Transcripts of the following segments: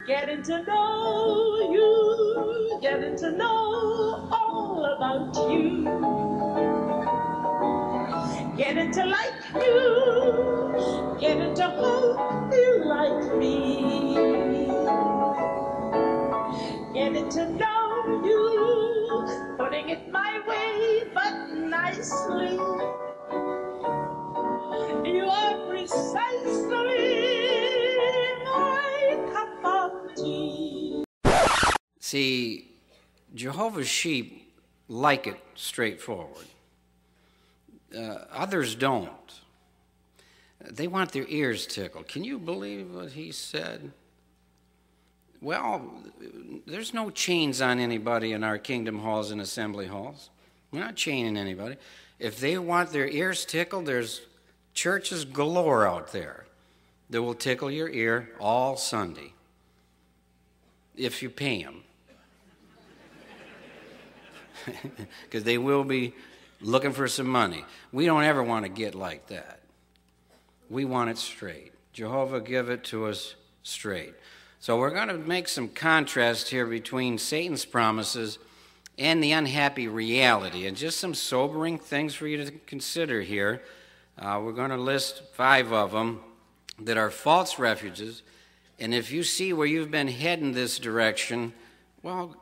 Getting to know you, getting to know all about you, getting to like you, getting to hope you like me, getting to know you, putting it my way but nicely. You are precisely my cup of tea. See, Jehovah's sheep like it straightforward. Others don't. They want their ears tickled. Can you believe what he said? Well, there's no chains on anybody in our kingdom halls and assembly halls. We're not chaining anybody. If they want their ears tickled, there's churches galore out there that will tickle your ear all Sunday, if you pay them. Because they will be looking for some money. We don't ever want to get like that. We want it straight. Jehovah, give it to us straight. So we're going to make some contrast here between Satan's promises and the unhappy reality, and just some sobering things for you to consider here. We're going to list 5 of them that are false refuges, and if you see where you've been heading this direction, well,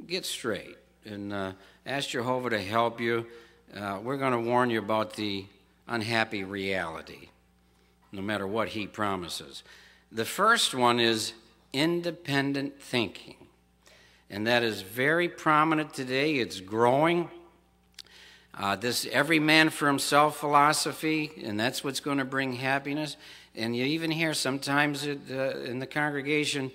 get straight and ask Jehovah to help you. We're going to warn you about the unhappy reality, no matter what he promises. The first one is independent thinking, and that is very prominent today. It's growing. This every man for himself philosophy, and that's what's going to bring happiness. And you even hear sometimes in the congregation,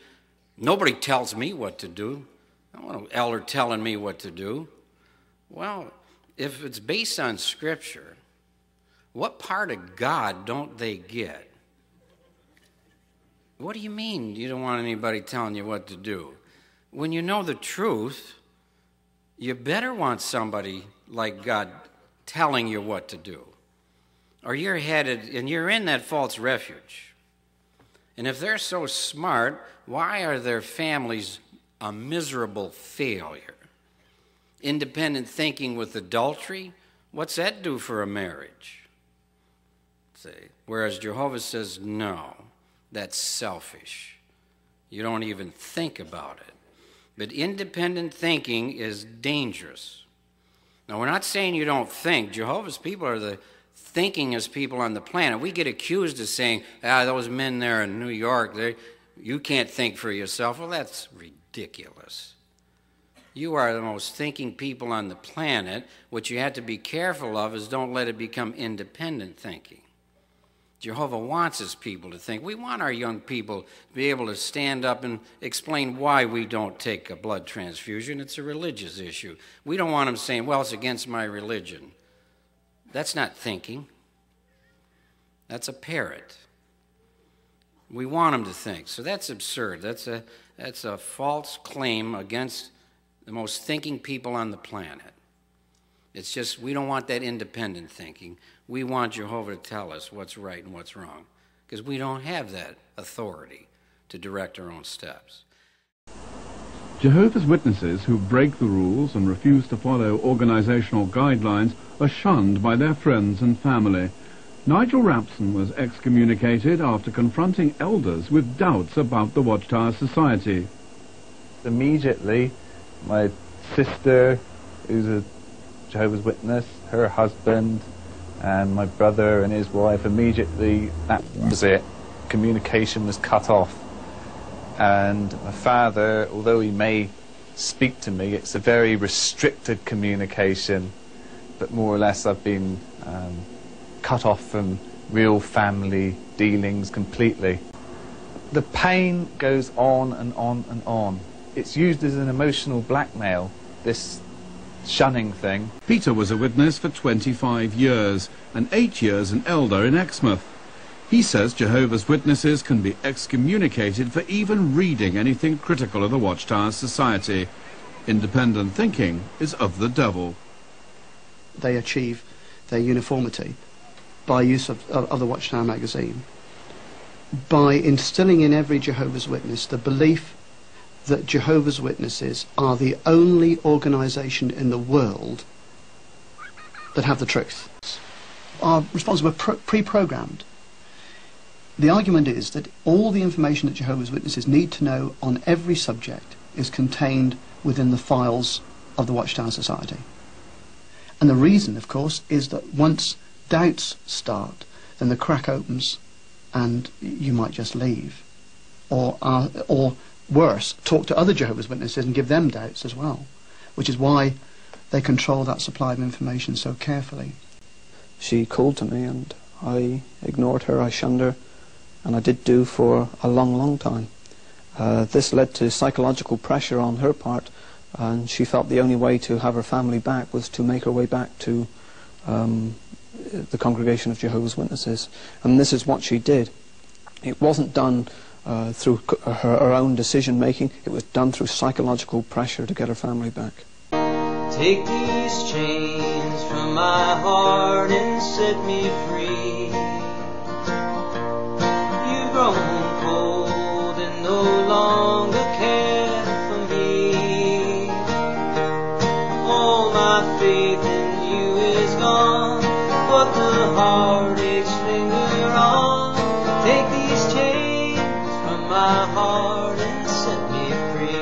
nobody tells me what to do. I don't want an elder telling me what to do. Well, if it's based on Scripture, what part of God don't they get? What do you mean you don't want anybody telling you what to do? When you know the truth, you better want somebody like God telling you what to do. Or you're headed, and you're in that false refuge. And if they're so smart, why are their families a miserable failure? Independent thinking with adultery, what's that do for a marriage? See, whereas Jehovah says, no, that's selfish. You don't even think about it. But independent thinking is dangerous. Now, we're not saying you don't think. Jehovah's people are the thinkingest people on the planet. We get accused of saying, those men there in New York, you can't think for yourself. Well, that's ridiculous. You are the most thinking people on the planet. What you have to be careful of is don't let it become independent thinking. Jehovah wants his people to think. We want our young people to be able to stand up and explain why we don't take a blood transfusion. It's a religious issue. We don't want them saying, well, it's against my religion. That's not thinking. That's a parrot. We want them to think. So that's absurd. That's a false claim against the most thinking people on the planet. It's just we don't want that independent thinking. We want Jehovah to tell us what's right and what's wrong, because we don't have that authority to direct our own steps. Jehovah's Witnesses who break the rules and refuse to follow organizational guidelines are shunned by their friends and family. Nigel Rapson was excommunicated after confronting elders with doubts about the Watchtower Society. Immediately, my sister, who's a Jehovah's Witness, her husband, and my brother and his wife, immediately, that was it. Communication was cut off. And my father, although he may speak to me, it's a very restricted communication, but more or less I've been cut off from real family dealings completely. The pain goes on and on and on. It's used as an emotional blackmail, this shunning thing. Peter was a witness for 25 years, and 8 years an elder in Exmouth. He says Jehovah's Witnesses can be excommunicated for even reading anything critical of the Watchtower Society. Independent thinking is of the devil. They achieve their uniformity by use of the Watchtower magazine. by instilling in every Jehovah's Witness the belief that Jehovah's Witnesses are the only organisation in the world that have the truth. Our responses were pre-programmed. The argument is that all the information that Jehovah's Witnesses need to know on every subject is contained within the files of the Watchtower Society. And the reason, of course, is that once doubts start, then the crack opens and you might just leave. Or worse, talk to other Jehovah's Witnesses and give them doubts as well, which is why they control that supply of information so carefully. She called to me and I ignored her, I shunned her, and I did do for a long, long time. This led to psychological pressure on her part, and she felt the only way to have her family back was to make her way back to the congregation of Jehovah's Witnesses. And this is what she did. It wasn't done through her own decision-making, it was done through psychological pressure to get her family back. Take these chains from my heart and set me free. You've grown cold and no longer care for me. All my faith in you is gone, but the heartaches linger on. Take these chains from my heart and set me free.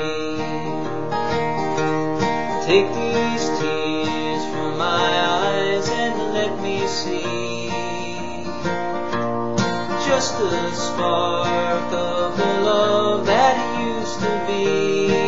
Take these tears from my eyes and let me see just a spark of the love that used to be.